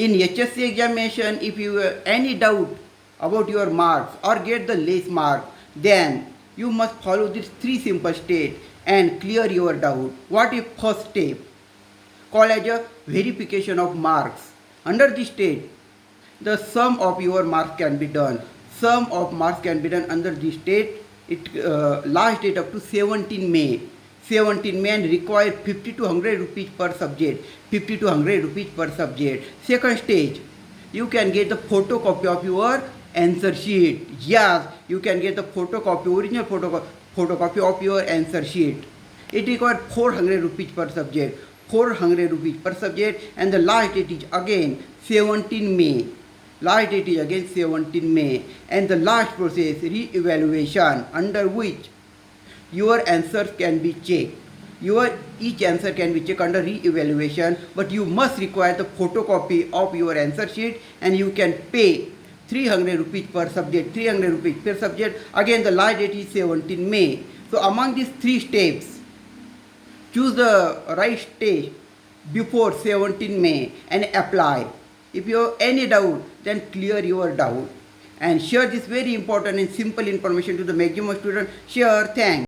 In HSC examination, if you have any doubt about your marks or get the less mark, then you must follow these three simple steps and clear your doubt. What is first step? Called as a verification of marks. Under this step, the sum of your marks can be done. Sum of marks can be done under this step. Last date up to 17 May. 17 May and require 50 to 100 rupees per subject. 50 to 100 rupees per subject. Second stage, you can get the photocopy of your answer sheet. Yes, you can get the photocopy, original photocopy of your answer sheet. It requires 400 rupees per subject. 400 rupees per subject, and the last date is again 17 May. Last date is again 17 May, and the last process re-evaluation, under which your answers can be checked. Each answer can be checked under re-evaluation, but you must require the photocopy of your answer sheet, and you can pay 300 rupees per subject. 300 rupees per subject. Again, the last date is 17 May. So among these three steps, choose the right step before 17 May and apply. If you have any doubt, then clear your doubt. And share this very important and simple information to the maximum students. Share. Thanks.